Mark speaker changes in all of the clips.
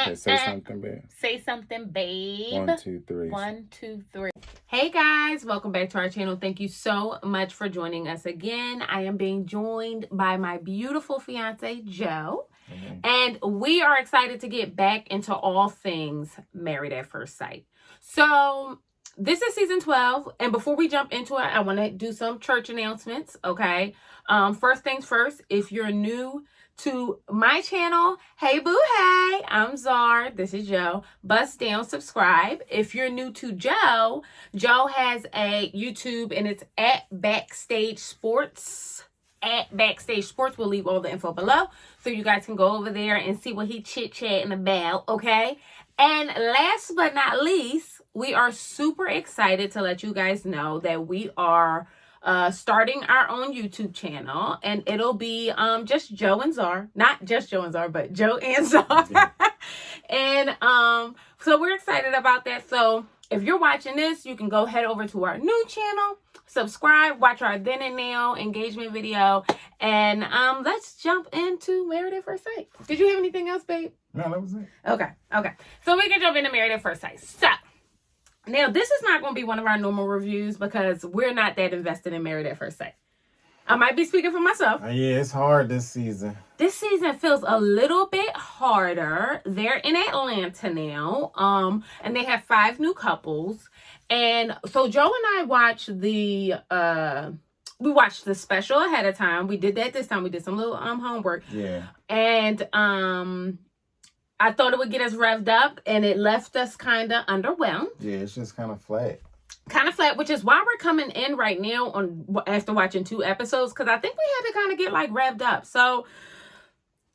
Speaker 1: Okay, say something, babe.
Speaker 2: Say something, babe.
Speaker 1: 1, 2, 3.
Speaker 2: 1, 2, 3. Hey guys, welcome back to our channel. Thank you so much for joining us again. I am being joined by my beautiful fiance, Joe. Mm-hmm. And we are excited to get back into all things Married at First Sight. So this is season 12. And before we jump into it, I want to do some church announcements. Okay. First things first, if you're new to my channel, hey boo hey, I'm Zar, this is Joe. Bust down, subscribe. If you're new to Joe has a YouTube and it's at Backstage Sports. At Backstage Sports, we'll leave all the info below so you guys can go over there and see what he chit-chatting about, okay? And last but not least, we are super excited to let you guys know that we are starting our own YouTube channel, and it'll be just Joe and Zar. Not just Joe and Zar, but Joe and Zar. Yeah. And so we're excited about that. So if you're watching this, you can go head over to our new channel, subscribe, watch our then and now engagement video, and let's jump into Married at First Sight. Did you have anything else, babe?
Speaker 1: No, that was it.
Speaker 2: Okay. So we can jump into Married at First Sight. So now, this is not going to be one of our normal reviews because we're not that invested in Married at First Sight. I might be speaking for myself.
Speaker 1: Yeah, it's hard this season.
Speaker 2: This season feels a little bit harder. They're in Atlanta now, and they have 5 new couples. And so Joe and I watched we watched the special ahead of time. We did that this time. We did some little homework.
Speaker 1: Yeah.
Speaker 2: And I thought it would get us revved up, and it left us kind of underwhelmed.
Speaker 1: Yeah, it's just kind of flat.
Speaker 2: Which is why we're coming in right now after watching 2 episodes, because I think we had to kind of get revved up. So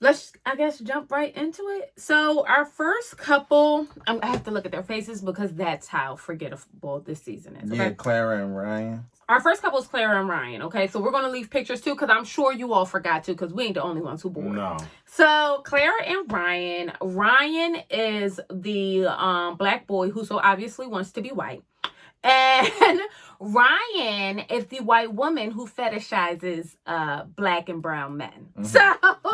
Speaker 2: let's, I guess, jump right into it. So our first couple, I have to look at their faces because that's how forgettable this season is. Okay?
Speaker 1: Yeah, Clara and Ryan.
Speaker 2: Our first couple is Clara and Ryan, okay? So we're going to leave pictures too, because I'm sure you all forgot to, because we ain't the only ones who bored.
Speaker 1: No.
Speaker 2: So Clara and Ryan. Ryan is the black boy who so obviously wants to be white. And Ryan is the white woman who fetishizes black and brown men. Mm-hmm. So,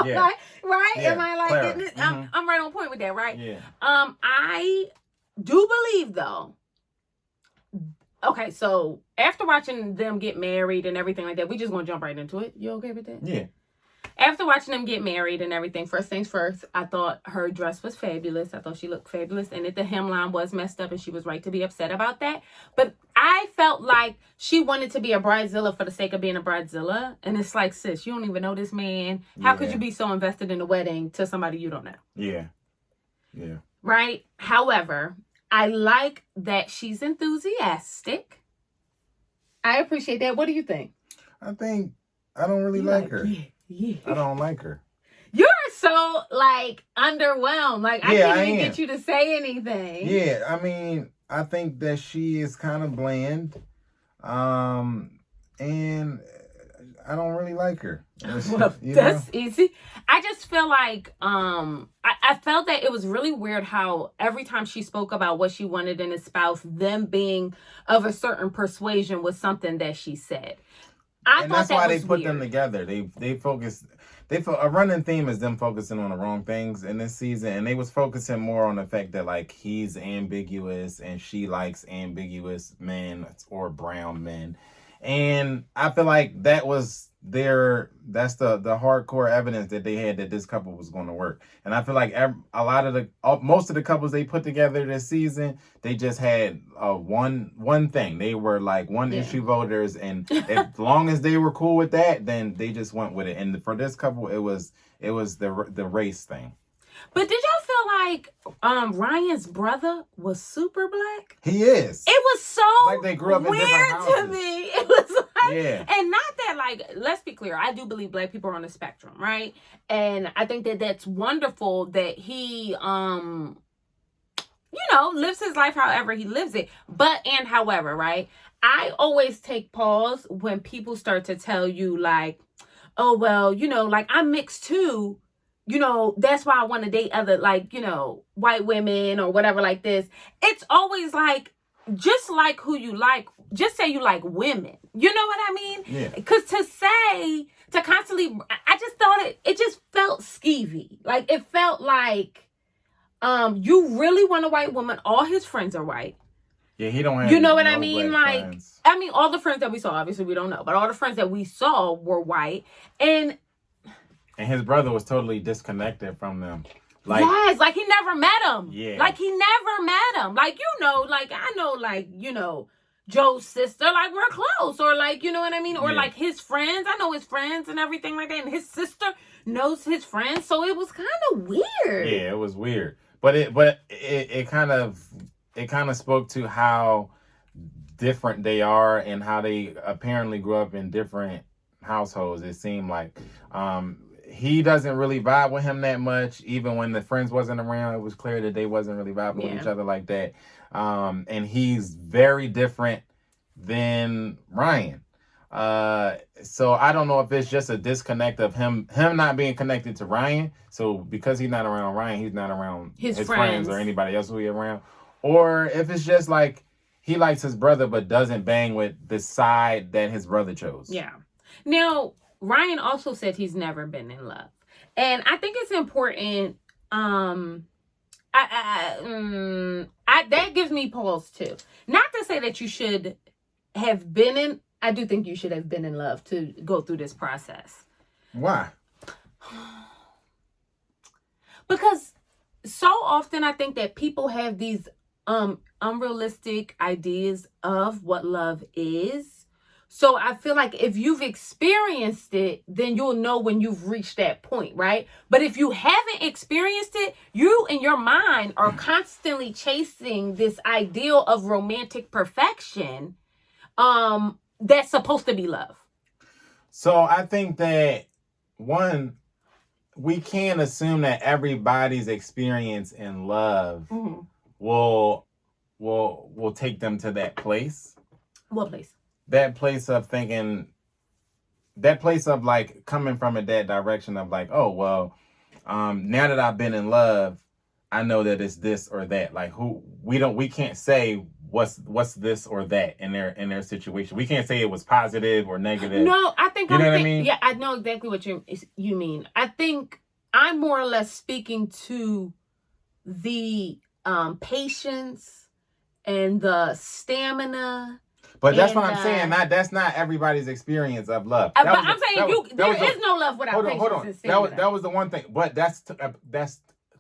Speaker 1: yeah.
Speaker 2: right?
Speaker 1: Yeah.
Speaker 2: Am I getting it? Mm-hmm. I'm right on point with that, right?
Speaker 1: Yeah.
Speaker 2: I do believe, though. Okay, so after watching them get married and everything like that, we just gonna jump right into it. You okay with that?
Speaker 1: Yeah.
Speaker 2: After watching them get married and everything, first things first, I thought her dress was fabulous. I thought she looked fabulous, and that the hemline was messed up, and she was right to be upset about that. But I felt like she wanted to be a bridezilla for the sake of being a bridezilla, and it's like, sis, you don't even know this man. How could you be so invested in a wedding to somebody you don't know?
Speaker 1: Yeah.
Speaker 2: Right? However, I like that she's enthusiastic. I appreciate that. What do you think?
Speaker 1: I don't really like her.
Speaker 2: Yeah.
Speaker 1: I don't like her.
Speaker 2: You're so underwhelmed. I can't even get you to say anything.
Speaker 1: Yeah, I mean, I think that she is kind of bland. And I don't really like her.
Speaker 2: Well, that's easy. I just feel like I felt that it was really weird how every time she spoke about what she wanted in a spouse, them being of a certain persuasion was something that she said.
Speaker 1: And that's why they put them together. They focus. A running theme is them focusing on the wrong things in this season, and they was focusing more on the fact that he's ambiguous and she likes ambiguous men or brown men, and I feel like that was that's the hardcore evidence that they had that this couple was going to work. And I feel like most of the couples they put together this season, they just had one thing. They were one issue voters, and as long as they were cool with that, then they just went with it. And for this couple, it was the race thing.
Speaker 2: But did y'all feel like Ryan's brother was super black?
Speaker 1: He is.
Speaker 2: It was so
Speaker 1: they grew up in different houses.
Speaker 2: to me. It was and not that let's be clear. I do believe black people are on the spectrum, right? And I think that that's wonderful that he, lives his life however he lives it. However, right? I always take pause when people start to tell you oh, well, I'm mixed too. That's why I want to date other, white women or whatever like this. It's always just like who you like. Just say you like women. You know what I mean?
Speaker 1: Yeah.
Speaker 2: Because to constantly, I just thought it just felt skeevy. It felt You really want a white woman. All his friends are white.
Speaker 1: Yeah, he don't have.
Speaker 2: You know what I mean? Like,
Speaker 1: friends.
Speaker 2: I mean, all the friends that we saw, obviously we don't know, but all the friends that we saw were white, and
Speaker 1: his brother was totally disconnected from them. Like,
Speaker 2: yes, like he never met him.
Speaker 1: Yeah,
Speaker 2: like he never met him. Like, you know, like I know, like, you know, Joe's sister, like we're close, or like, you know what I mean, or like his friends. I know his friends and everything like that, and his sister knows his friends, so it was kind of weird.
Speaker 1: Yeah, it was weird, but it kind of spoke to how different they are and how they apparently grew up in different households. It seemed like he doesn't really vibe with him that much. Even when the friends wasn't around, it was clear that they wasn't really vibing with each other like that. And he's very different than Ryan. So I don't know if it's just a disconnect of him not being connected to Ryan. So because he's not around Ryan, he's not around his friends or anybody else who he's around. Or if it's just like he likes his brother but doesn't bang with the side that his brother chose.
Speaker 2: Yeah. Now, Ryan also said he's never been in love. And I think it's important. That gives me pause too. Not to say that you should have been in. I do think you should have been in love to go through this process.
Speaker 1: Why?
Speaker 2: Because so often I think that people have these unrealistic ideas of what love is. So I feel like if you've experienced it, then you'll know when you've reached that point, right? But if you haven't experienced it, you in your mind are constantly chasing this ideal of romantic perfection that's supposed to be love.
Speaker 1: So I think that, one, we can't assume that everybody's experience in love will take them to that place.
Speaker 2: What place?
Speaker 1: That place of thinking, that place of like coming from it that direction of like, oh, well, now that I've been in love, I know that it's this or that. Like we can't say what's this or that in their situation. We can't say it was positive or negative.
Speaker 2: No, I think
Speaker 1: you know what I mean?
Speaker 2: Yeah, I know exactly what you mean. I think I'm more or less speaking to the patience and the stamina.
Speaker 1: But that's what I'm saying. That's not everybody's experience of love.
Speaker 2: But I'm saying there is no love without patience and stamina.
Speaker 1: That was the one thing. But that's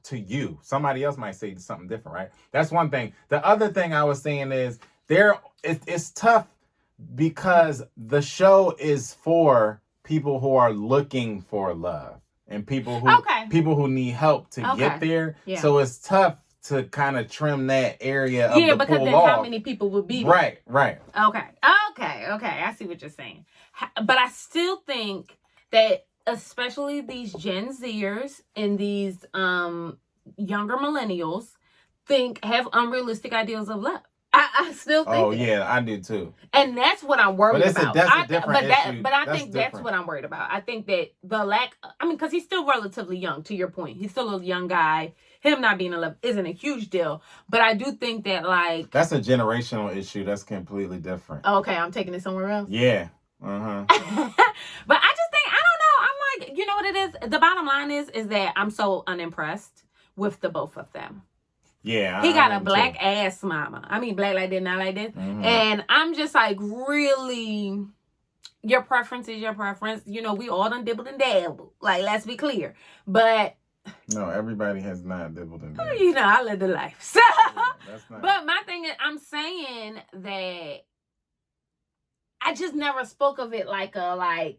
Speaker 1: to you. Somebody else might say something different, right? That's one thing. The other thing I was saying is it's tough because the show is for people who are looking for love and people who need help to get there. Yeah. So it's tough to kind of trim that area of the
Speaker 2: because
Speaker 1: pull
Speaker 2: then
Speaker 1: off.
Speaker 2: How many people would be there?
Speaker 1: Right.
Speaker 2: Okay. I see what you're saying. But I still think that especially these Gen Zers and these younger millennials have unrealistic ideals of love. I still think.
Speaker 1: Oh yeah, I do too.
Speaker 2: And that's what I'm worried about.
Speaker 1: That's a different issue.
Speaker 2: But I think that's what I'm worried about. I think that the lack. I mean, because he's still relatively young. To your point, he's still a young guy. Him not being in love isn't a huge deal. But I do think that like
Speaker 1: that's a generational issue. That's completely different.
Speaker 2: Okay, I'm taking it somewhere else.
Speaker 1: Yeah.
Speaker 2: But I just think I don't know. I'm like, you know what it is. The bottom line is that I'm so unimpressed with the both of them.
Speaker 1: Yeah,
Speaker 2: he got a black ass mama. I mean, black like that, not like this. And I'm just like, really, your preference is your preference. You know, we all done dibbled and dabbled. Like, let's be clear. But
Speaker 1: no, everybody has not dibbled and dabbled.
Speaker 2: You know, I live the life. So,
Speaker 1: not...
Speaker 2: But my thing is, I'm saying that I just never spoke of it like oh,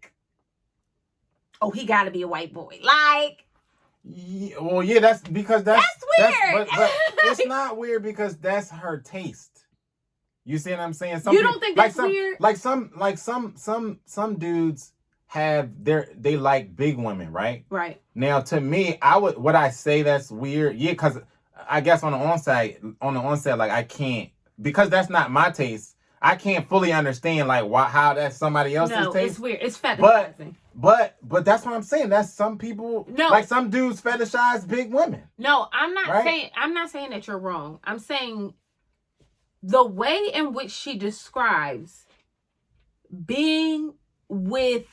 Speaker 2: he got to be a white boy. Like.
Speaker 1: Yeah, well, yeah, that's because that's
Speaker 2: weird.
Speaker 1: But it's not weird because that's her taste. You see what I'm saying?
Speaker 2: You don't think that's weird?
Speaker 1: Some dudes they like big women, right?
Speaker 2: Right.
Speaker 1: Now, to me, would I say that's weird? Yeah, because I guess on the onset, like I can't, because that's not my taste. I can't fully understand like how that's somebody else's taste.
Speaker 2: No, it's weird. It's fetishizing.
Speaker 1: But that's what I'm saying. That's some people. No, like some dudes fetishize big women.
Speaker 2: No, I'm not saying that you're wrong. I'm saying the way in which she describes being with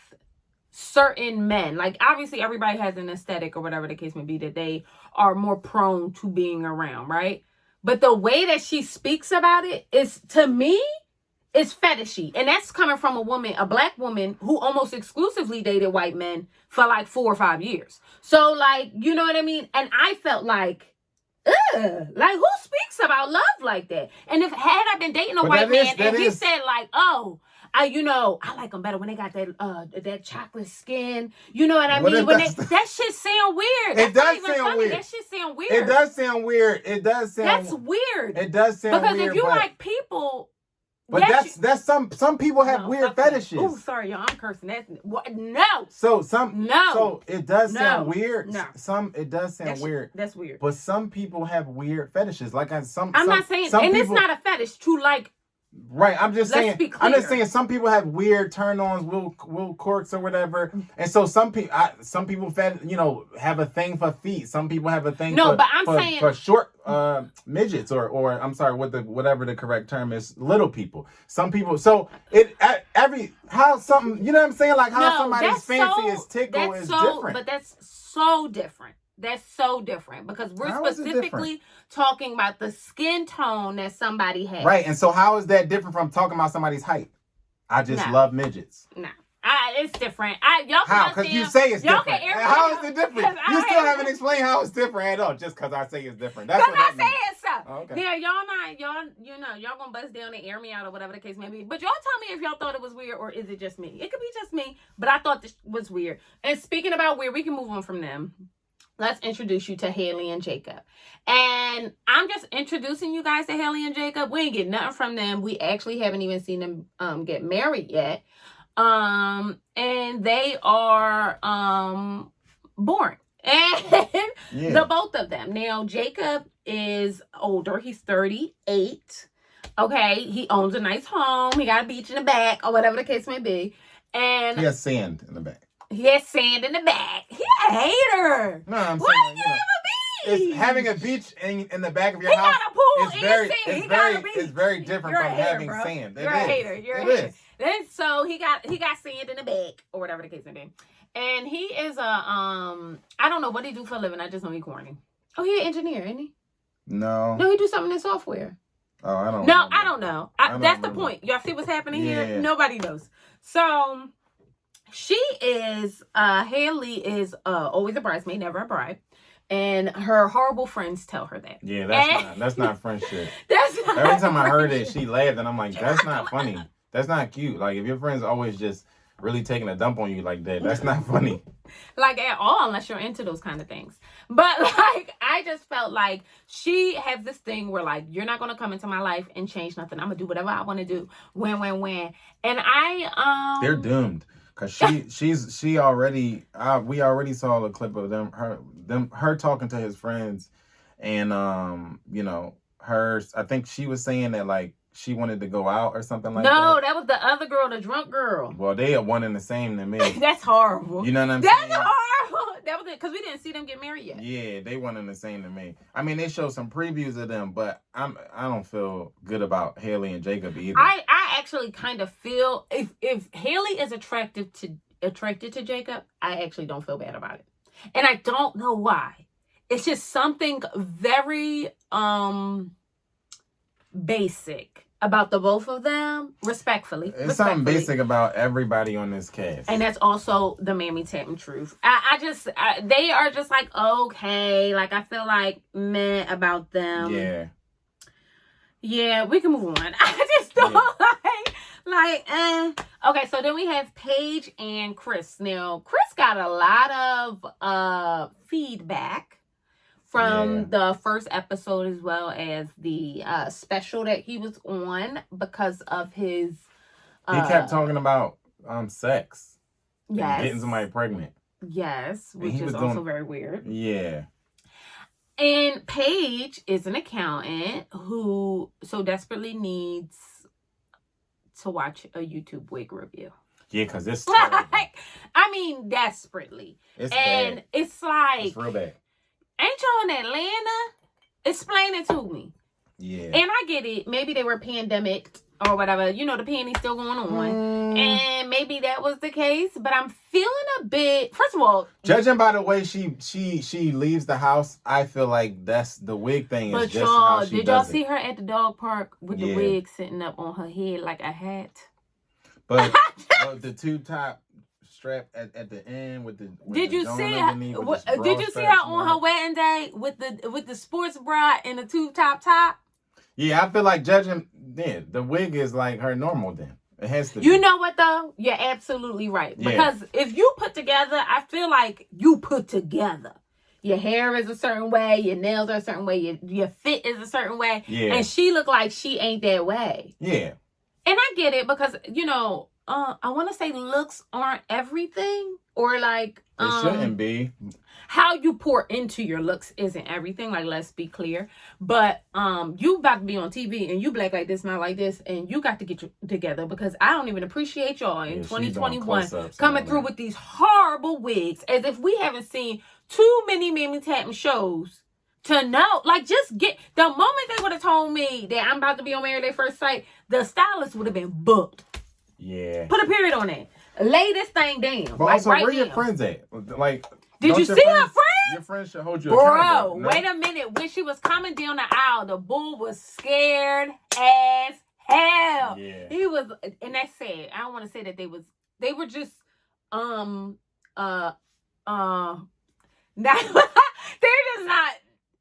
Speaker 2: certain men, like obviously everybody has an aesthetic or whatever the case may be that they are more prone to being around, right? But the way that she speaks about it is, to me, is fetishy. And that's coming from a woman, a black woman who almost exclusively dated white men for like 4 or 5 years. So like, you know what I mean? And I felt like, ugh, like who speaks about love like that? And if had I been dating a white man and he said like, oh, I like them better when they got that chocolate skin. You know what I mean? When that shit sound weird.
Speaker 1: It does sound weird.
Speaker 2: That shit sound weird.
Speaker 1: It does sound weird. It does sound.
Speaker 2: That's weird.
Speaker 1: It does sound
Speaker 2: because
Speaker 1: weird.
Speaker 2: Because if you like people.
Speaker 1: But that's some people have weird fetishes.
Speaker 2: Oh, sorry, y'all. I'm cursing. That's what? No.
Speaker 1: So it does sound weird.
Speaker 2: No.
Speaker 1: It does sound weird.
Speaker 2: That's weird.
Speaker 1: But some people have weird fetishes. Like I'm
Speaker 2: not saying, and it's not a fetish to like.
Speaker 1: Right, I'm just saying.
Speaker 2: Be clear.
Speaker 1: I'm just saying. Some people have weird turn-ons, will quirks or whatever, and so some people have a thing for feet. Some people have a thing. For short midgets or I'm sorry, whatever the correct term is, little people. Some people. So how something, you know what I'm saying, like how somebody's fancy is tickle is different.
Speaker 2: But that's so different. That's so different because we're specifically talking about the skin tone that somebody has.
Speaker 1: Right. And so how is that different from talking about somebody's height? I just love midgets.
Speaker 2: No. It's different.
Speaker 1: How? Because you say it's different. How is it different? You still haven't explained how it's different at all. Just because I say it's different. That's what I
Speaker 2: said so.
Speaker 1: Oh, okay.
Speaker 2: Now y'all gonna bust down and air me out or whatever the case may be. But y'all tell me if y'all thought it was weird or is it just me? It could be just me, but I thought this was weird. And speaking about weird, we can move on from them. Let's introduce you to Hayley and Jacob. And I'm just introducing you guys to Hayley and Jacob. We ain't getting nothing from them. We actually haven't even seen them get married yet. And they are born. And the both of them. Now, Jacob is older. He's 38. Okay. He owns a nice home. He got a beach in the back or whatever the case may be. And
Speaker 1: he has sand in the back.
Speaker 2: He has sand in the back. He a hater.
Speaker 1: No, I'm saying.
Speaker 2: Why you have a beach?
Speaker 1: Having a beach in the back of your house.
Speaker 2: Got a pool
Speaker 1: it's very different from having sand.
Speaker 2: You're a hater. You're a hater. Then so he got sand in the back or whatever the case may be. And he is I don't know what he do for a living. I just know he corny. Oh, he an engineer, isn't he?
Speaker 1: No,
Speaker 2: he do something in software.
Speaker 1: Oh, I don't.
Speaker 2: No, I don't know. That's the point. Y'all see what's happening here? Nobody knows. So. She is, Hayley is always a bridesmaid, never a bride. And her horrible friends tell her that.
Speaker 1: Yeah, that's not friendship.
Speaker 2: Every
Speaker 1: time I heard it, she laughed and I'm like, that's not funny. That's not cute. Like if your friends always just really taking a dump on you like that, that's not funny.
Speaker 2: Like at all, unless you're into those kind of things. But like, I just felt like she has this thing where like, you're not going to come into my life and change nothing. I'm going to do whatever I want to do. When. And
Speaker 1: they're doomed. Cause we already saw a clip of her talking to his friends, and I think she was saying that like she wanted to go out or something like that.
Speaker 2: No, that was the other girl, the drunk girl.
Speaker 1: Well, they are one and the same to me.
Speaker 2: That's horrible.
Speaker 1: You know what I'm saying?
Speaker 2: That's horrible. That was it, because we didn't see them get married yet.
Speaker 1: Yeah, they one and the same to me. I mean, they showed some previews of them, but I don't feel good about Hayley and Jacob either.
Speaker 2: I actually kind of feel if Hayley is attracted to Jacob, I actually don't feel bad about it. And I don't know why. It's just something very basic about the both of them, respectfully.
Speaker 1: It's something basic about everybody on this cast.
Speaker 2: And that's also the Mammy Tatum truth. They are just like, okay. Like, I feel like meh about them.
Speaker 1: Yeah.
Speaker 2: Yeah, we can move on. I just don't Okay, so then we have Paige and Chris. Now, Chris got a lot of feedback from the first episode as well as the special that he was on because of his...
Speaker 1: he kept talking about sex.
Speaker 2: Yes.
Speaker 1: And getting somebody pregnant.
Speaker 2: Yes, which is also very weird.
Speaker 1: Yeah.
Speaker 2: And Paige is an accountant who so desperately needs to watch a YouTube wig review.
Speaker 1: Yeah, because it's terrible.
Speaker 2: Desperately.
Speaker 1: It's
Speaker 2: and
Speaker 1: bad.
Speaker 2: It's like...
Speaker 1: It's real bad.
Speaker 2: Ain't y'all in Atlanta? Explain it to me.
Speaker 1: Yeah.
Speaker 2: And I get it. Maybe they were pandemic or whatever. You know, the panty's still going on. And maybe that was the case, but I'm feeling a bit, first of all,
Speaker 1: judging by the way she leaves the house, I feel like that's the wig thing is just how she
Speaker 2: did y'all see her at the dog park with the wig sitting up on her head like a hat?
Speaker 1: But the two top strap at the end with the
Speaker 2: did you see her on her wedding day with the sports bra and the tube top?
Speaker 1: Yeah, I feel like judging the wig is like her normal then. It has to be.
Speaker 2: You know what though? You're absolutely right. Because if you put together, I feel like you put together. Your hair is a certain way, your nails are a certain way, your fit is a certain way. Yeah. And she looked like she ain't that way.
Speaker 1: Yeah.
Speaker 2: And I get it because, you know, I want to say looks aren't everything, or like
Speaker 1: it shouldn't be.
Speaker 2: How you pour into your looks isn't everything. Like, let's be clear. But you about to be on TV and you black like this, not like this, and you got to get together because I don't even appreciate y'all in 2021 coming through with these horrible wigs, as if we haven't seen too many Mammy Tatum shows to know. Like, just get the moment they would have told me that I'm about to be on Married at First Sight, the stylist would have been booked.
Speaker 1: Yeah.
Speaker 2: Put a period on it. Lay this thing down.
Speaker 1: But also, where your friends at? Like,
Speaker 2: did you see her friends?
Speaker 1: Your friends should hold you accountable.
Speaker 2: Bro, wait a minute. When she was coming down the aisle, the bull was scared as hell. Yeah. He was, and that's sad. I don't want to say that they were just, they're just not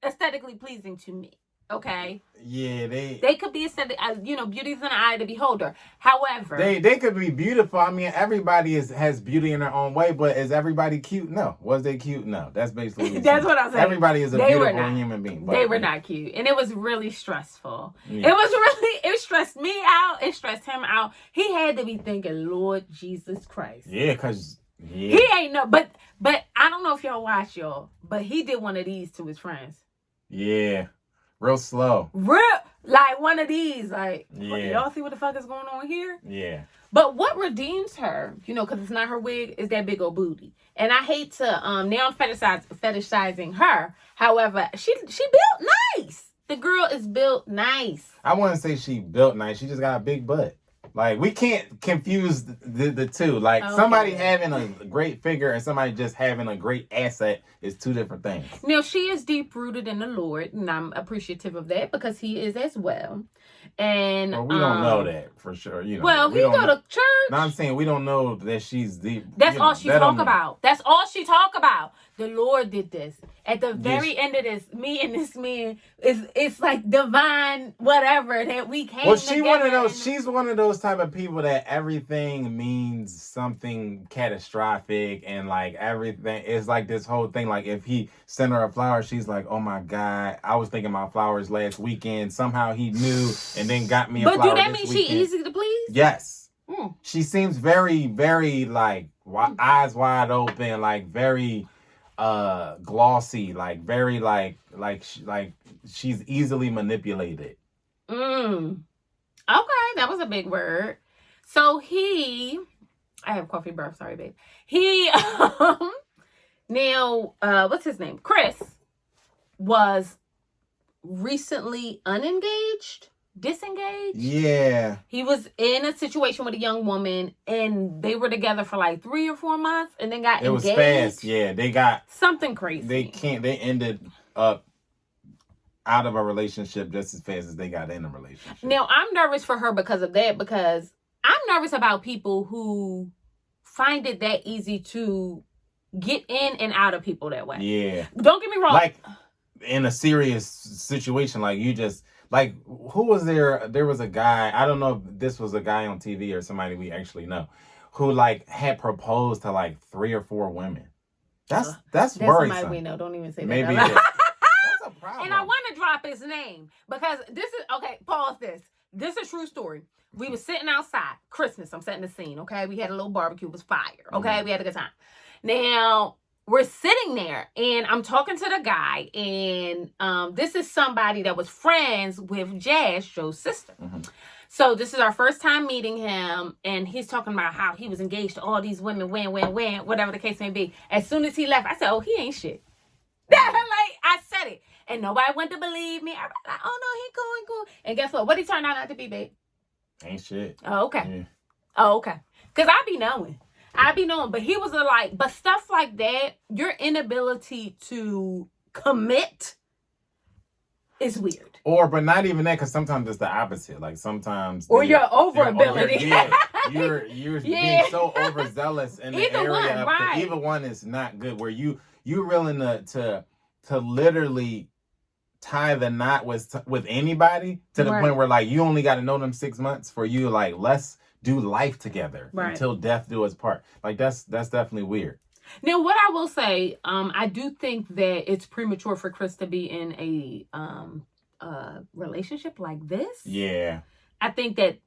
Speaker 2: aesthetically pleasing to me. Okay.
Speaker 1: Yeah,
Speaker 2: they could be aesthetic. Beauty's in the eye of the beholder. However,
Speaker 1: they could be beautiful. I mean, everybody has beauty in their own way, but is everybody cute? No. Was they cute? No. That's basically
Speaker 2: that's what I'm saying.
Speaker 1: Everybody is a beautiful human being.
Speaker 2: They were not cute, and it was really stressful. Yeah. It stressed me out. It stressed him out. He had to be thinking, Lord Jesus Christ.
Speaker 1: Yeah, because
Speaker 2: he ain't no. But I don't know if y'all watch but he did one of these to his friends.
Speaker 1: Yeah. Real slow.
Speaker 2: Like one of these. Like, y'all see what the fuck is going on here?
Speaker 1: Yeah.
Speaker 2: But what redeems her, because it's not her wig, is that big old booty. And I hate to, now I'm fetishizing her. However, she built nice. The girl is built nice.
Speaker 1: I wouldn't say she built nice. She just got a big butt. Like, we can't confuse the two. Like, somebody having a great figure and somebody just having a great asset is two different things.
Speaker 2: Now, she is deep-rooted in the Lord, and I'm appreciative of that because he is as well. And
Speaker 1: we don't know that for sure.
Speaker 2: Well, he go to church.
Speaker 1: No, I'm saying we don't know that she's deep.
Speaker 2: That's all she talk about. That's all she talk about. The Lord did this. At the very end of this, me and this man, it's like divine whatever that we came together.
Speaker 1: She's one of those type of people that everything means something catastrophic, and like everything is like this whole thing. Like if he sent her a flower, she's like, oh my God, I was thinking about flowers last weekend. Somehow he knew and then got me a flower. But do that mean
Speaker 2: she easy to please?
Speaker 1: Yes. She seems very, very like eyes wide open, like very glossy, like very like she's easily manipulated.
Speaker 2: Okay, that was a big word. So I have coffee breath, sorry babe. Now what's his name? Chris was recently disengaged.
Speaker 1: Yeah.
Speaker 2: He was in a situation with a young woman and they were together for like 3 or 4 months and then got engaged.
Speaker 1: It was fast. Yeah, they got
Speaker 2: something crazy.
Speaker 1: They ended up out of a relationship just as fast as they got in a relationship.
Speaker 2: Now, I'm nervous for her because of that, because I'm nervous about people who find it that easy to get in and out of people that way.
Speaker 1: Yeah.
Speaker 2: Don't get me wrong.
Speaker 1: Like in a serious situation, like you just like, who was there? There was a guy, I don't know if this was a guy on TV or somebody we actually know, who like had proposed to like 3 or 4 women. That's worrisome.
Speaker 2: Somebody we know. Don't even say that.
Speaker 1: Maybe that's a problem.
Speaker 2: And I want to drop his name because this is, okay, pause this. This is a true story. We were sitting outside, Christmas, I'm setting the scene, okay? We had a little barbecue, it was fire, okay? We had a good time. Now, we're sitting there and I'm talking to the guy, and this is somebody that was friends with Jazz, Joe's sister. So this is our first time meeting him, and he's talking about how he was engaged to all these women, when, whatever the case may be. As soon as he left, I said, oh, he ain't shit. Like, I said it. And nobody went to believe me. I was like, oh no, he cool. And guess what? What he turned out not to be, babe?
Speaker 1: Ain't shit.
Speaker 2: Oh, okay.
Speaker 1: Yeah.
Speaker 2: Oh, okay. Because I be knowing. But he was but stuff like that, your inability to commit is weird.
Speaker 1: But not even that, because sometimes it's the opposite. Like sometimes,
Speaker 2: or your overability.
Speaker 1: You're being so overzealous in the area.
Speaker 2: Right.
Speaker 1: Either one is not good. Where you're willing to literally tie the knot with anybody to the point where like you only got to know them 6 months for you like let's do life together until death do us part. Like that's definitely weird.
Speaker 2: Now, what I will say, I do think that it's premature for Chris to be in a relationship like this.
Speaker 1: Yeah.
Speaker 2: I think that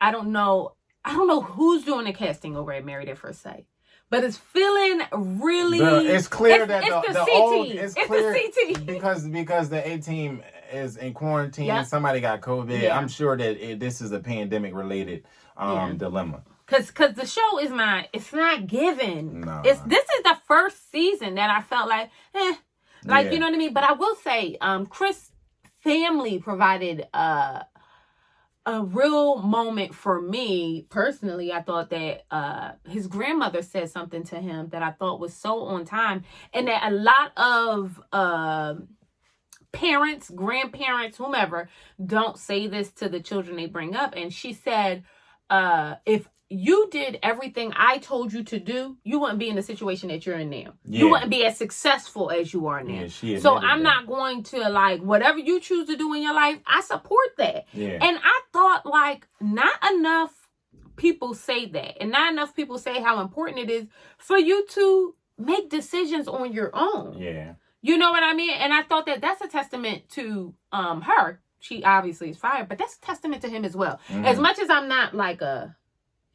Speaker 2: I don't know who's doing the casting over at Married at First Sight. But it's feeling really.
Speaker 1: It's clear that
Speaker 2: it's
Speaker 1: the
Speaker 2: C
Speaker 1: old
Speaker 2: team.
Speaker 1: it's
Speaker 2: It's
Speaker 1: clear
Speaker 2: the C team.
Speaker 1: because the A team is in quarantine.
Speaker 2: Yep.
Speaker 1: Somebody got COVID.
Speaker 2: Yeah.
Speaker 1: I'm sure that this is a pandemic related dilemma.
Speaker 2: Cause the show is not given.
Speaker 1: No.
Speaker 2: This is the first season that I felt like you know what I mean. But I will say, Chris' family provided a real moment for me personally. I thought that his grandmother said something to him that I thought was so on time, and that a lot of parents, grandparents, whomever, don't say this to the children they bring up. And she said, if you did everything I told you to do, you wouldn't be in the situation that you're in now. Yeah. You wouldn't be as successful as you are now.
Speaker 1: Yeah,
Speaker 2: so I'm not going to whatever you choose to do in your life, I support that.
Speaker 1: Yeah.
Speaker 2: And I thought not enough people say that, and not enough people say how important it is for you to make decisions on your own.
Speaker 1: Yeah.
Speaker 2: You know what I mean? And I thought that that's a testament to her. She obviously is fired, but that's a testament to him as well. Mm-hmm. As much as I'm not a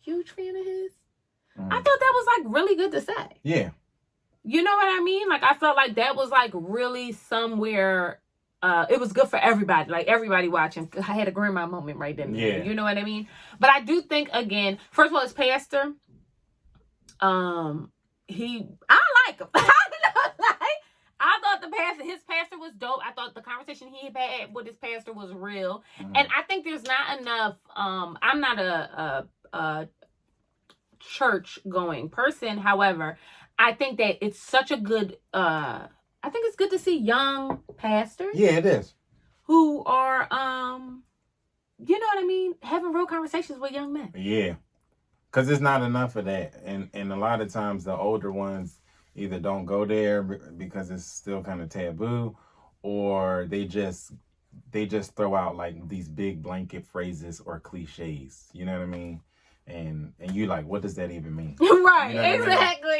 Speaker 2: huge fan of his, I thought that was really good to say.
Speaker 1: Yeah.
Speaker 2: You know what I mean? I felt like that was really somewhere. It was good for everybody. Everybody watching. I had a grandma moment right then.
Speaker 1: Yeah.
Speaker 2: You know what I mean? But I do think, again, first of all, his pastor. I like him. I thought his pastor was dope. I thought the conversation he had with his pastor was real. Mm-hmm. And I think there's not enough. I'm not a church going person. However, I think that it's such a good. I think it's good to see young pastors.
Speaker 1: Yeah, it is.
Speaker 2: Who are, you know what I mean, having real conversations with young men.
Speaker 1: Yeah, because there's not enough of that, and a lot of times the older ones either don't go there because it's still kind of taboo, or they just throw out these big blanket phrases or cliches. You know what I mean? And you what does that even mean?
Speaker 2: Right.
Speaker 1: You know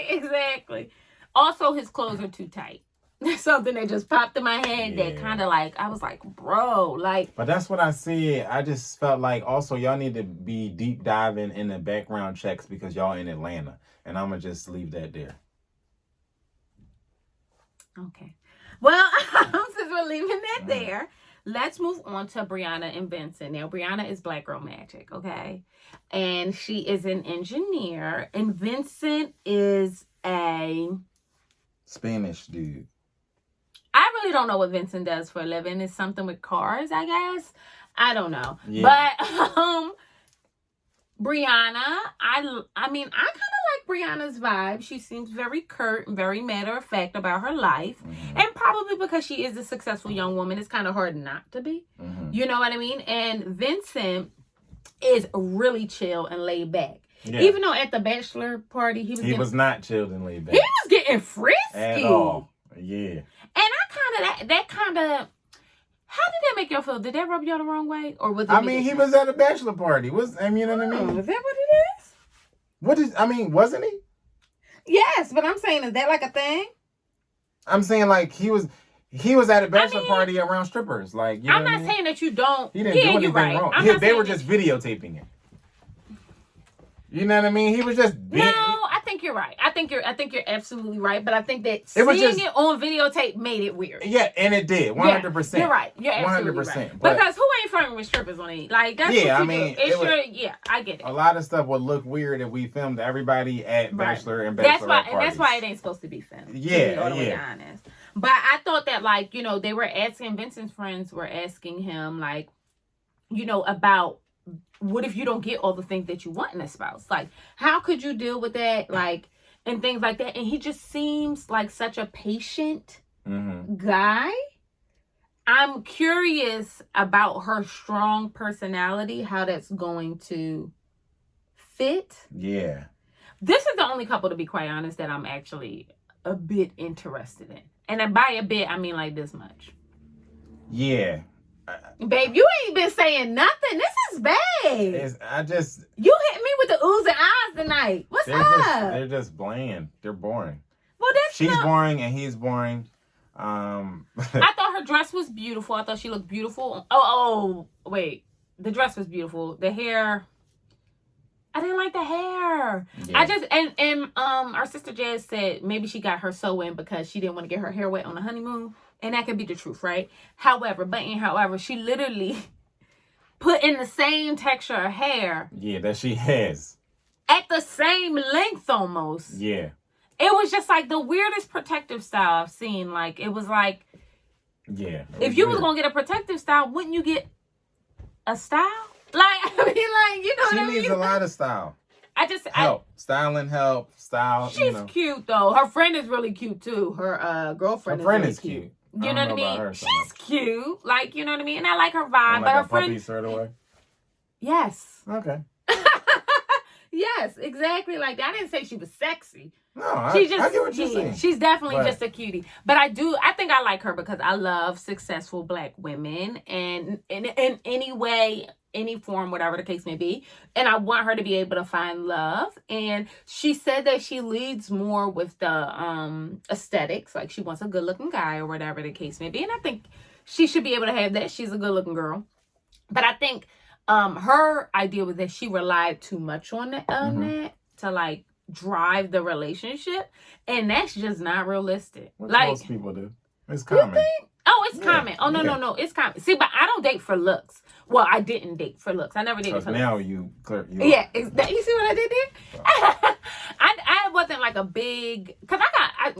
Speaker 2: Exactly. Also, his clothes are too tight. That's something that just popped in my head that kind of I was bro, But
Speaker 1: that's what I see. I just felt also y'all need to be deep diving in the background checks because y'all in Atlanta. And I'm going to just leave that there.
Speaker 2: Okay. Well, since we're leaving that there, let's move on to Brianna and Vincent. Now, Brianna is Black Girl Magic, okay? And she is an engineer. And Vincent is a
Speaker 1: Spanish dude.
Speaker 2: I really don't know what Vincent does for a living. It's something with cars, I guess. I don't know.
Speaker 1: Yeah.
Speaker 2: But Brianna, I mean, I kind of like Brianna's vibe. She seems very curt and very matter of fact about her life. Mm-hmm. And probably because she is a successful young woman, it's kind of hard not to be. Mm-hmm. You know what I mean? And Vincent is really chill and laid back. Yeah. Even though at the bachelor party, he
Speaker 1: was not chilled and laid back.
Speaker 2: He was getting frisky.
Speaker 1: At all. Yeah.
Speaker 2: And that kind of, how did that make y'all feel? Did that rub y'all the wrong way? Or was it?
Speaker 1: I mean, he was at a bachelor party. You know what I mean?
Speaker 2: Is that what it is?
Speaker 1: Wasn't he?
Speaker 2: Yes, but I'm saying, is that a thing?
Speaker 1: I'm saying he was at a bachelor party around strippers. You know
Speaker 2: I'm not saying that you don't.
Speaker 1: He didn't do anything wrong. They were just videotaping it. You know what I mean? He was just
Speaker 2: No, I think you're right. I think you're absolutely right. But I think that seeing it on videotape made it weird.
Speaker 1: Yeah, and it did. 100%.
Speaker 2: Yeah, you're right. You're absolutely 100%. Right. Because who ain't flirting with strippers on it? That's
Speaker 1: yeah,
Speaker 2: what you do. I get it.
Speaker 1: A lot of stuff would look weird if we filmed everybody at bachelor and bachelorette parties.
Speaker 2: And that's why it ain't supposed to be filmed.
Speaker 1: Yeah,
Speaker 2: to be all the way honest. But I thought that they were asking, Vincent's friends were asking him about what if you don't get all the things that you want in a spouse? Like, how could you deal with that? Like, and things like that. And he just seems like such a patient guy. I'm curious about her strong personality, how that's going to fit.
Speaker 1: Yeah.
Speaker 2: This is the only couple, to be quite honest, that I'm actually a bit interested in. And by a bit, I mean like this much.
Speaker 1: Yeah.
Speaker 2: Babe, you ain't been saying nothing. This is bad. You hit me with the oohs and ahs tonight. What's up?
Speaker 1: They're just bland. They're boring.
Speaker 2: Well,
Speaker 1: she's boring and he's boring.
Speaker 2: I thought her dress was beautiful. I thought she looked beautiful. Oh, wait. The dress was beautiful. The hair, I didn't like the hair. Yeah. I just and our sister Jazz said maybe she got her sew in because she didn't want to get her hair wet on the honeymoon. And that could be the truth, right? However, she literally put in the same texture of hair.
Speaker 1: Yeah, that she has.
Speaker 2: At the same length almost.
Speaker 1: Yeah.
Speaker 2: It was just like the weirdest protective style I've seen. Like, it was like...
Speaker 1: Yeah.
Speaker 2: If you was going to get a protective style, wouldn't you get a style? Like, I mean, like, you know what I mean?
Speaker 1: She needs a lot of style. Styling help. Style.
Speaker 2: She's cute, though. Her friend is really cute, too. Her girlfriend is cute. You know what I mean? She's cute. Like, you know what I mean? And I like her vibe. But her friend...
Speaker 1: puppy sort of way?
Speaker 2: Yes.
Speaker 1: Okay.
Speaker 2: Yes, exactly like that. I didn't say she was sexy.
Speaker 1: No, I get what you're saying.
Speaker 2: She's definitely just a cutie. But I think I like her because I love successful Black women. And in any way, any form, whatever the case may be. And I want her to be able to find love. And she said that she leads more with the aesthetics. Like, she wants a good looking guy or whatever the case may be. And I think she should be able to have that. She's a good looking girl. But I think her idea was that she relied too much on that to like drive the relationship. And that's just not realistic.
Speaker 1: Which most people do. It's common.
Speaker 2: You think? Oh, it's common. Oh, no. It's common. See, but I don't date for looks. Well, I didn't date for looks. I never dated for
Speaker 1: now
Speaker 2: looks.
Speaker 1: you
Speaker 2: yeah, you see what I did there? I wasn't like a big... Because I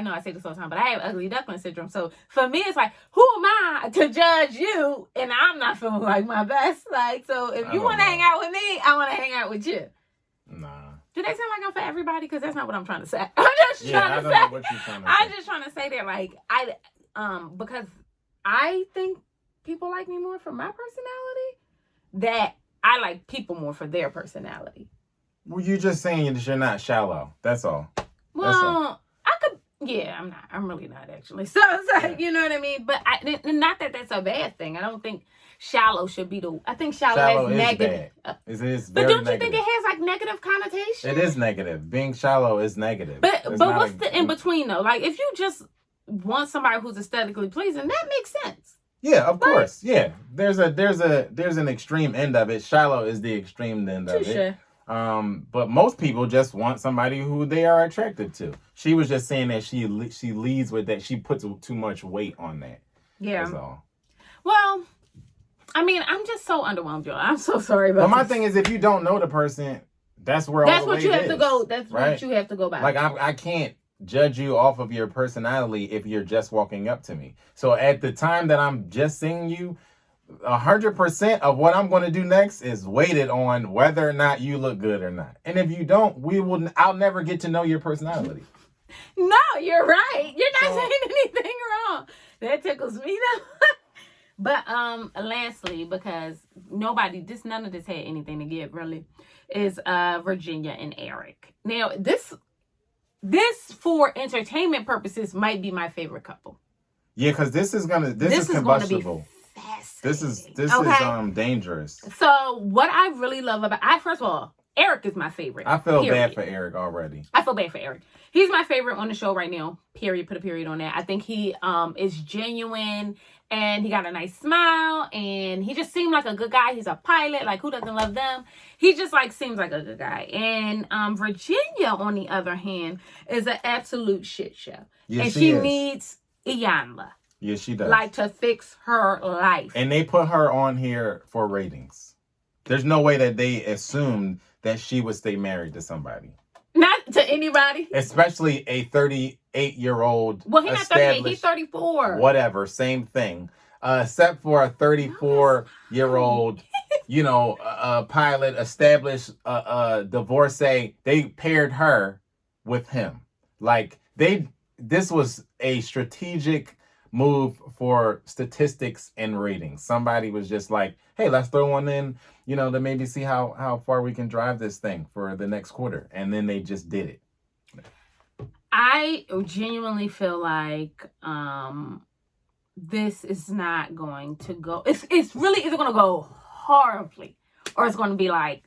Speaker 2: know I say this all the time, but I have ugly duckling syndrome. So for me, it's like, who am I to judge you? And I'm not feeling like my best. Like, so if you want to hang out with me, I want to hang out with you.
Speaker 1: Nah.
Speaker 2: Do they sound like I'm for everybody? Because that's not what I'm trying to say. I'm just trying to say. What you're trying to say. I'm just trying to say that, like, because I think people like me more for my personality, that I like people more for their personality.
Speaker 1: Well, you're just saying that you're not shallow. That's all.
Speaker 2: Well, I'm not. I'm really not, actually. So it's like, you know what I mean? But not that that's a bad thing. I don't think shallow should be I think shallow has negative.
Speaker 1: Bad. It is
Speaker 2: but don't you
Speaker 1: negative.
Speaker 2: think it has like negative connotation?
Speaker 1: It is negative. Being shallow is negative.
Speaker 2: But what's the in between though? Like, if you just want somebody who's aesthetically pleasing, that makes sense.
Speaker 1: Yeah, of course. Yeah. There's an extreme end of it. Shallow is the extreme end of it. But most people just want somebody who they are attracted to. She was just saying that she leads with that. She puts too much weight on that. Yeah. That's all.
Speaker 2: Well, I mean, I'm just so underwhelmed, y'all. I'm so sorry about
Speaker 1: But my thing is, if you don't know the person, that's where all the weight is. That's what you have to go.
Speaker 2: That's what you have to go by.
Speaker 1: Like, I can't judge you off of your personality if you're just walking up to me. So at the time that I'm just seeing you, 100% of what I'm going to do next is weighted on whether or not you look good or not. And if you don't, I'll never get to know your personality.
Speaker 2: No, you're right. You're not saying anything wrong. That tickles me though. But lastly, because none of this had anything to give really, is Virginia and Eric. Now this for entertainment purposes might be my favorite couple.
Speaker 1: Yeah, because this is combustible. This is dangerous.
Speaker 2: So what I really love about first of all, Eric is my favorite.
Speaker 1: I feel bad for Eric already.
Speaker 2: I feel bad for Eric. He's my favorite on the show right now. Period. Put a period on that. I think he is genuine and he got a nice smile and he just seemed like a good guy. He's a pilot. Like, who doesn't love them? He just seems like a good guy. And Virginia, on the other hand, is an absolute shit show. Yes, and she needs Iyanla.
Speaker 1: Yeah, she does.
Speaker 2: Like, to fix her life.
Speaker 1: And they put her on here for ratings. There's no way that they assumed that she would stay married to somebody.
Speaker 2: Not to anybody.
Speaker 1: Especially a 38-year-old.
Speaker 2: Well, he's not 38. He's 34.
Speaker 1: Whatever. Same thing. Except for a 34-year-old, pilot, established divorcee. They paired her with him. Like this was a strategic move for statistics and ratings. Somebody was just like, hey, let's throw one in, to maybe see how far we can drive this thing for the next quarter. And then they just did it.
Speaker 2: I genuinely feel like this is not going to go. It's really either going to go horribly or it's going to be like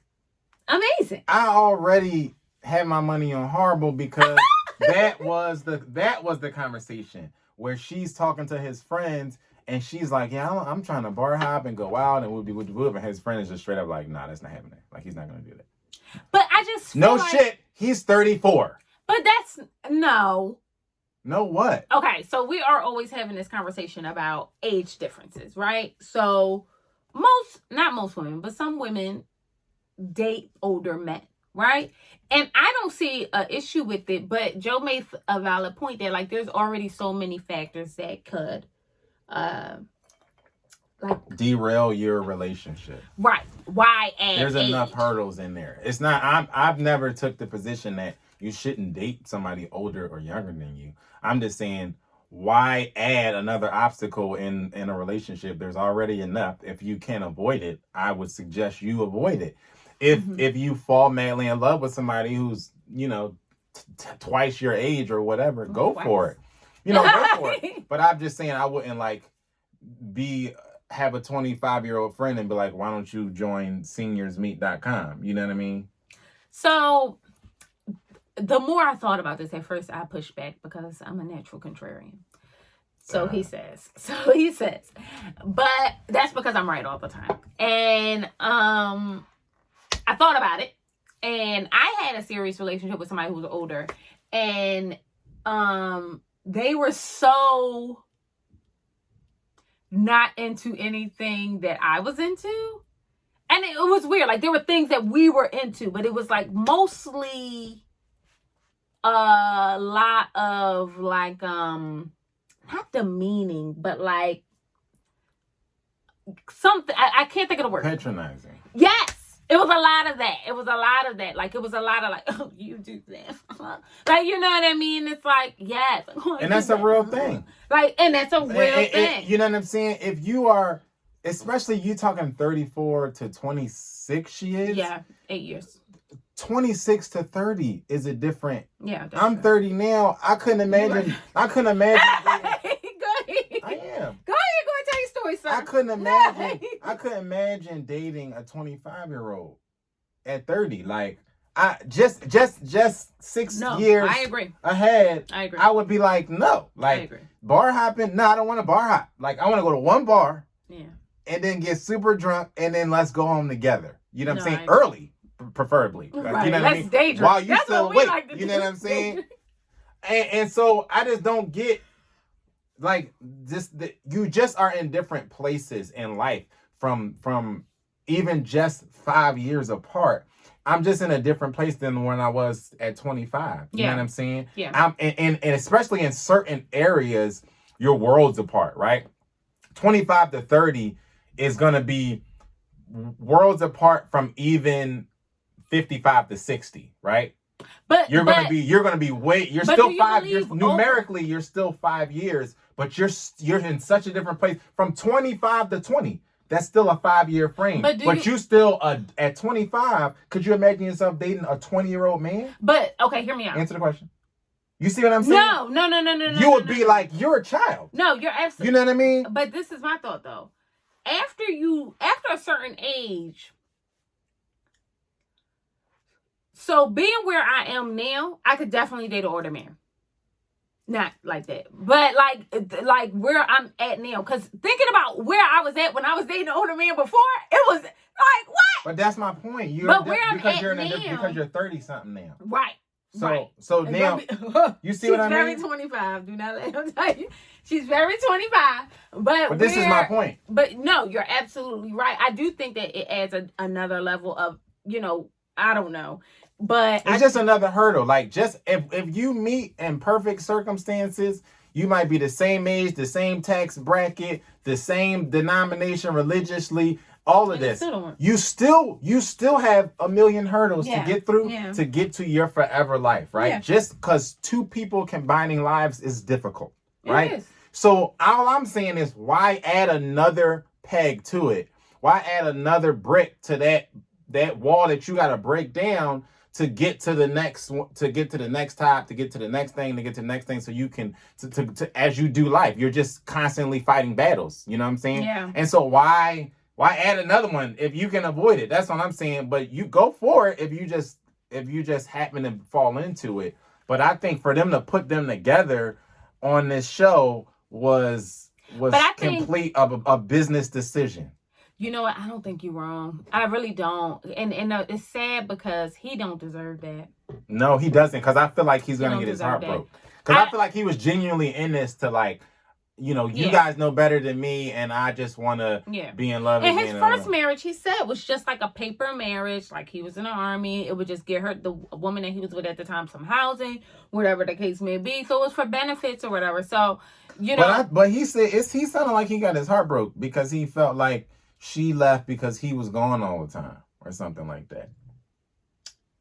Speaker 2: amazing.
Speaker 1: I already had my money on horrible because that was the conversation where she's talking to his friends and she's like, yeah, I'm trying to bar hop and go out and whoop and his friend is just straight up like, nah, that's not happening. Like, he's not going to do that.
Speaker 2: But I just feel
Speaker 1: no shit. He's 34.
Speaker 2: But that's no.
Speaker 1: No what?
Speaker 2: Okay, so we are always having this conversation about age differences, right? So not most women, but some women date older men, right? And I don't see an issue with it, but Joe made a valid point that like there's already so many factors that could
Speaker 1: derail your relationship.
Speaker 2: Right. Why add
Speaker 1: There's
Speaker 2: age?
Speaker 1: enough hurdles in there. It's not I've never took the position that you shouldn't date somebody older or younger than you. I'm just saying, why add another obstacle in a relationship? There's already enough. If you can't avoid it, I would suggest you avoid it. If you fall madly in love with somebody who's, twice your age or whatever, go for it. Go for it. But I'm just saying I wouldn't have a 25-year-old friend and be like, why don't you join seniorsmeet.com? You know what I mean? So
Speaker 2: the more I thought about this, at first I pushed back because I'm a natural contrarian. So he says, but that's because I'm right all the time. And I thought about it, and I had a serious relationship with somebody who was older, and they were so not into anything that I was into. And it was weird. Like, there were things that we were into, but it was like mostly a lot of like not demeaning, but like something I can't think of the word.
Speaker 1: Patronizing.
Speaker 2: Yes. It was a lot of that. Like, it was a lot of like, oh, you do that. Like, you know what I mean? It's like, yes.
Speaker 1: And that's a real thing.
Speaker 2: Like, and that's a real thing.
Speaker 1: You know what I'm saying? If you are, especially you talking 34 to 26 she is.
Speaker 2: Yeah, 8 years.
Speaker 1: 26 to 30 is a different.
Speaker 2: Yeah.
Speaker 1: I'm 30 now. I couldn't imagine. I couldn't imagine.
Speaker 2: Go ahead.
Speaker 1: I am.
Speaker 2: Go ahead, tell your story, sir.
Speaker 1: I couldn't imagine dating a 25-year-old at 30. Like, I just 6 years
Speaker 2: I agree.
Speaker 1: ahead.
Speaker 2: I agree.
Speaker 1: I would be like, no. Like,
Speaker 2: I agree.
Speaker 1: Bar hopping? No, I don't want to bar hop. Like, I want to go to one bar.
Speaker 2: Yeah.
Speaker 1: And then get super drunk and then let's go home together. You know what I'm saying?
Speaker 2: I agree.
Speaker 1: Early, preferably. Like,
Speaker 2: right.
Speaker 1: You know what I mean?
Speaker 2: Dangerous.
Speaker 1: While you
Speaker 2: That's
Speaker 1: still
Speaker 2: what we
Speaker 1: awake.
Speaker 2: like to
Speaker 1: You
Speaker 2: do.
Speaker 1: know what I'm saying? And so I just don't get, like, you just are in different places in life from even just 5 years apart. I'm just in a different place than when I was at 25. You know what I'm saying?
Speaker 2: Yeah.
Speaker 1: And especially in certain areas, you're worlds apart, right? 25 to 30 is going to be worlds apart from even 55 to 60, right? But you're still 5 years numerically. You're still 5 years, but you're in such a different place from 25 to 20. That's still a 5-year frame. But you still at 25. Could you imagine yourself dating a 20-year-old man?
Speaker 2: But okay, hear me out.
Speaker 1: Answer the question. You see what I'm saying?
Speaker 2: No.
Speaker 1: You would be like, you're a child.
Speaker 2: No, you're absolutely.
Speaker 1: You know what I mean?
Speaker 2: But this is my thought though. After a certain age. So being where I am now, I could definitely date an older man. Not like that, but like where I'm at now. Because thinking about where I was at when I was dating an older man before, it was like what?
Speaker 1: But that's my point.
Speaker 2: But where I'm at now,
Speaker 1: because you're 30 something now.
Speaker 2: Right.
Speaker 1: So now you see what I mean?
Speaker 2: She's very 25. Do not let him tell you. She's very 25. But
Speaker 1: this is my point.
Speaker 2: But no, you're absolutely right. I do think that it adds another level of, I don't know. But
Speaker 1: it's just another hurdle. Like, just if you meet in perfect circumstances, You might be the same age, the same tax bracket, the same denomination religiously. All of this, you still have a million hurdles to get through to get to your forever life, right? Yeah. Just because two people combining lives is difficult, right? It is. So all I'm saying is, why add another peg to it? Why add another brick to that wall that you got to break down to get to the next top, to get to the next thing, to get to the next thing, so you can to as you do life, you're just constantly fighting battles. You know what I'm saying? Yeah. And so why add another one if you can avoid it? That's what I'm saying. But you go for it if you just happen to fall into it. But I think for them to put them together on this show was complete of a business decision.
Speaker 2: You know what? I don't think you're wrong. I really don't. And it's sad because he don't deserve that.
Speaker 1: No, he doesn't. Because I feel like he's going to get his heart broke. Because I feel like he was genuinely in this to like, you know, you guys know better than me, and I just want to be in love.
Speaker 2: And his first marriage, he said, was just like a paper marriage. Like, he was in the army. It would just get her, the woman that he was with at the time, some housing, whatever the case may be. So it was for benefits or whatever. So, you know.
Speaker 1: But he said, he sounded like he got his heart broke because he felt like she left because he was gone all the time or something like that.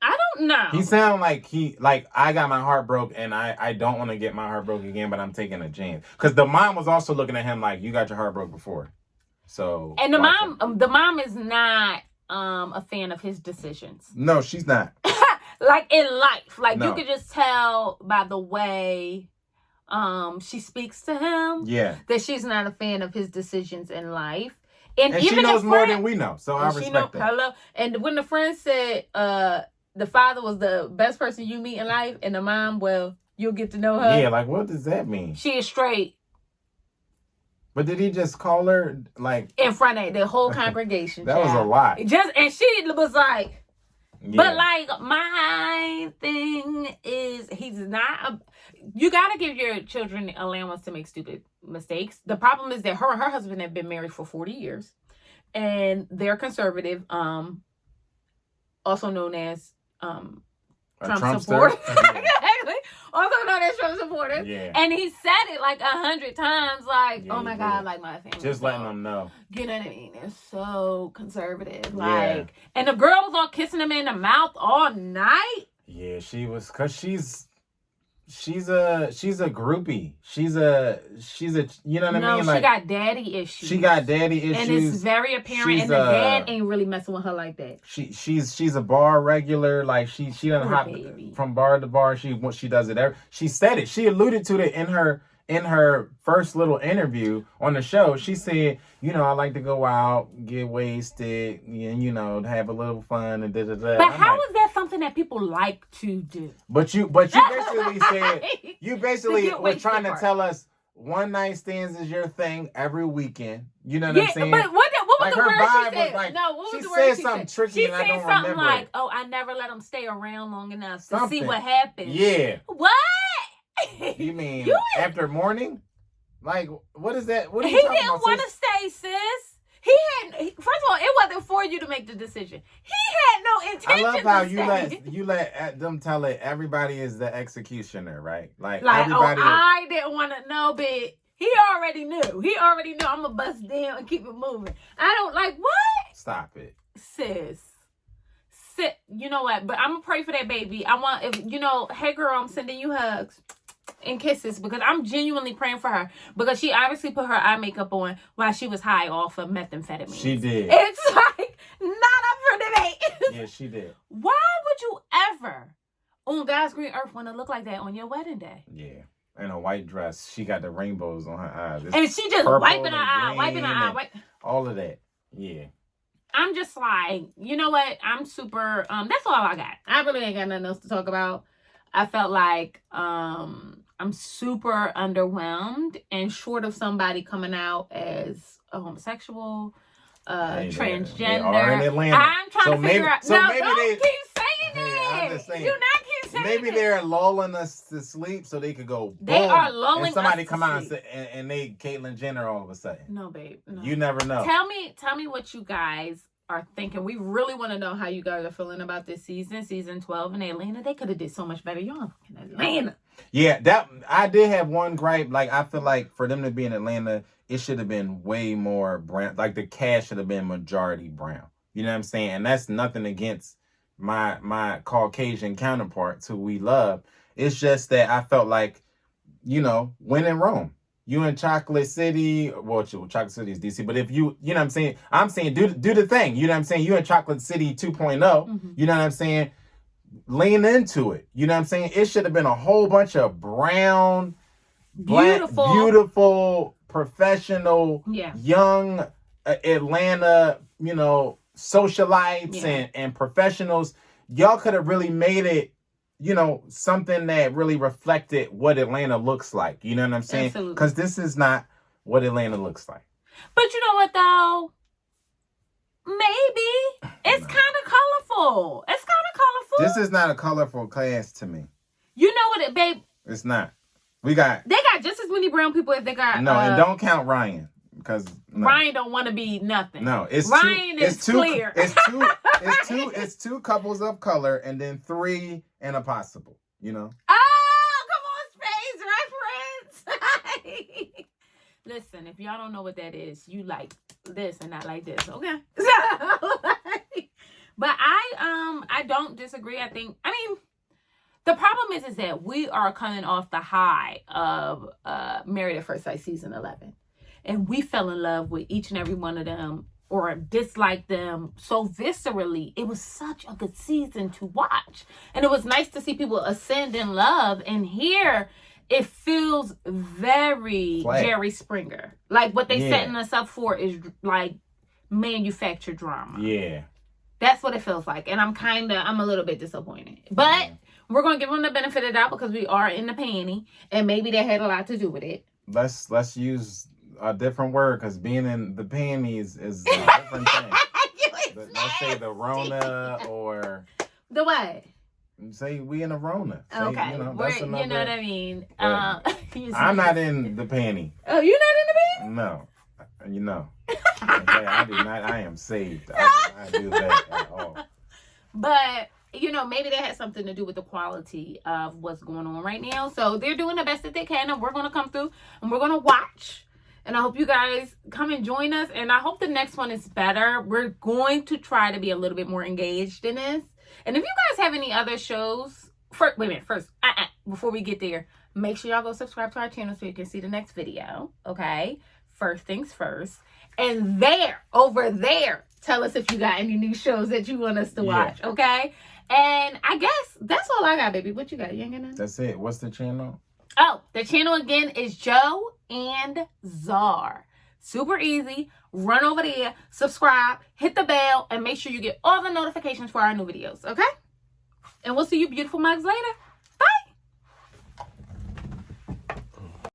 Speaker 2: I don't know.
Speaker 1: He sounded like I got my heart broke and I don't want to get my heart broke again, but I'm taking a chance. Because the mom was also looking at him like, you got your heart broke before. So.
Speaker 2: And the mom is not a fan of his decisions.
Speaker 1: No, she's not.
Speaker 2: Like in life. Like you could just tell by the way she speaks to him. Yeah. That she's not a fan of his decisions in life. And even
Speaker 1: she knows more than we know. So I respect that.
Speaker 2: Hello. And when the friend said the father was the best person you meet in life, and the mom, well, you'll get to know her.
Speaker 1: Yeah, like, what does that mean?
Speaker 2: She is straight.
Speaker 1: But did he just call her, like...
Speaker 2: in front of the whole congregation.
Speaker 1: That was a lot.
Speaker 2: And she was like... Yeah. But, like, my thing is, he's not... you got to give your children allowance to make stupid mistakes. The problem is that her and her husband have been married for 40 years. And they're conservative, also known as... Trump supporter. Exactly. Also known as Trump supporter. Yeah. And he said it like 100 times, like, oh my God, like my family.
Speaker 1: Just letting them know.
Speaker 2: You know what I mean? They're so conservative. Like, and the girl was all kissing him in the mouth all night.
Speaker 1: Yeah, she was, cause she's a groupie. She's a you know what I mean?
Speaker 2: Like, she got daddy issues.
Speaker 1: She got daddy issues.
Speaker 2: And it's very apparent. And the dad ain't really messing with her like that.
Speaker 1: She's a bar regular. Like she doesn't hop from bar to bar. She does it every. She said it. She alluded to it in her first little interview on the show. She said, you know, I like to go out, get wasted, and, you know, have a little fun and da da da.
Speaker 2: But how is that something that people like to do?
Speaker 1: But you basically said, you basically were trying to tell us one night stands is your thing every weekend. You know what I'm saying?
Speaker 2: But what was
Speaker 1: like
Speaker 2: the
Speaker 1: her
Speaker 2: word
Speaker 1: vibe
Speaker 2: she said?
Speaker 1: Was like,
Speaker 2: no, what was
Speaker 1: the
Speaker 2: word she
Speaker 1: said? Something tricky and I don't remember. She said something
Speaker 2: like, oh, I never let them stay around long enough to see what happens.
Speaker 1: Yeah.
Speaker 2: What?
Speaker 1: You mean after morning? Like, what is that? What are
Speaker 2: you talking about? He didn't want to stay, sis. First of all, it wasn't for you to make the decision. He had no intention.
Speaker 1: I love how you let them tell it. Everybody is the executioner, right? Like everybody.
Speaker 2: I didn't want to know, but he already knew. He already knew I'm gonna bust down and keep it moving. I don't like what?
Speaker 1: Stop it,
Speaker 2: sis. You know what? But I'm gonna pray for that baby. I want, if you know, hey girl, I'm sending you hugs and kisses because I'm genuinely praying for her because she obviously put her eye makeup on while she was high off of methamphetamine.
Speaker 1: She did.
Speaker 2: It's like not up for debate.
Speaker 1: Yeah, she did.
Speaker 2: Why would you ever on God's green earth want to look like that on your wedding day?
Speaker 1: Yeah. In a white dress. She got the rainbows on her eyes.
Speaker 2: And she just wiping her eye.
Speaker 1: All of that. Yeah.
Speaker 2: I'm just like, you know what? I'm super, that's all I got. I really ain't got nothing else to talk about. I felt like I'm super underwhelmed and short of somebody coming out as a homosexual, transgender.
Speaker 1: They are in Atlanta.
Speaker 2: I'm trying to figure out.
Speaker 1: So
Speaker 2: no,
Speaker 1: maybe
Speaker 2: don't keep saying it.
Speaker 1: I'm just saying.
Speaker 2: Do not keep saying
Speaker 1: maybe
Speaker 2: it.
Speaker 1: they're lulling us to sleep so they could go boom.
Speaker 2: They are lulling
Speaker 1: and somebody
Speaker 2: us
Speaker 1: come
Speaker 2: to
Speaker 1: out
Speaker 2: sleep.
Speaker 1: And they Caitlyn Jenner all of a sudden.
Speaker 2: No, babe. No.
Speaker 1: You never know.
Speaker 2: Tell me what you guys are thinking. We really want to know how you guys are feeling about this season 12 in Atlanta. They could have did so much better. Y'all in Atlanta.
Speaker 1: Yeah, that I did have one gripe. Like, I feel like for them to be in Atlanta, it should have been way more brown. Like, the cast should have been majority brown. You know what I'm saying? And that's nothing against my Caucasian counterparts who we love. It's just that I felt like, when in Rome, you in Chocolate City. Well, Chocolate City is DC, but if you know what I'm saying? I'm saying do the thing. You know what I'm saying? You in Chocolate City 2.0.
Speaker 2: Mm-hmm.
Speaker 1: You know what I'm saying? Lean into it. You know what I'm saying? It should have been a whole bunch of brown, beautiful, professional, young Atlanta, socialites and professionals. Y'all could have really made it, something that really reflected what Atlanta looks like. You know what I'm saying? Because this is not what Atlanta looks like.
Speaker 2: But you know what, though? Maybe. It's kind of colorful. It's kind of colorful.
Speaker 1: This is not a colorful cast to me.
Speaker 2: You know what, babe?
Speaker 1: It's not. They got
Speaker 2: just as many brown people as they got.
Speaker 1: No, and don't count Ryan. Because
Speaker 2: Ryan don't want to be nothing.
Speaker 1: No,
Speaker 2: Ryan is clear.
Speaker 1: It's two couples of color and then 3 and a possible,
Speaker 2: Oh, come on, space reference. Listen, if y'all don't know what that is, you like this and not like this, okay? But I don't disagree. The problem is that we are coming off the high of Married at First Sight season 11. And we fell in love with each and every one of them or disliked them so viscerally. It was such a good season to watch. And it was nice to see people ascend in love. And here, it feels very Jerry Springer. Like, what they setting us up for is, like, manufactured drama.
Speaker 1: Yeah.
Speaker 2: That's what it feels like. And I'm a little bit disappointed. But we're going to give them the benefit of the doubt because we are in the panty. And maybe that had a lot to do with it.
Speaker 1: Let's use a different word, because being in the panties is a different thing. Let's say the Rona or
Speaker 2: the what?
Speaker 1: Say we in a Rona. Say,
Speaker 2: okay,
Speaker 1: that's another,
Speaker 2: you know what I mean.
Speaker 1: I'm not in the panty.
Speaker 2: Oh, you're not in the
Speaker 1: No,
Speaker 2: panty?
Speaker 1: Okay, I do not. I am saved. I do not do that at all.
Speaker 2: But maybe that has something to do with the quality of what's going on right now. So they're doing the best that they can, and we're gonna come through and we're gonna watch. And I hope you guys come and join us. And I hope the next one is better. We're going to try to be a little bit more engaged in this. And if you guys have any other shows, before we get there, make sure y'all go subscribe to our channel so you can see the next video. Okay? First things first. And over there, tell us if you got any new shows that you want us to watch. Okay? And I guess that's all I got, baby. What you got? You ain't got nothing?
Speaker 1: That's it. What's the channel?
Speaker 2: Oh, the channel again is Joe and Zar. Super easy. Run over there, subscribe, hit the bell, and make sure you get all the notifications for our new videos, okay? And we'll see you beautiful mugs later.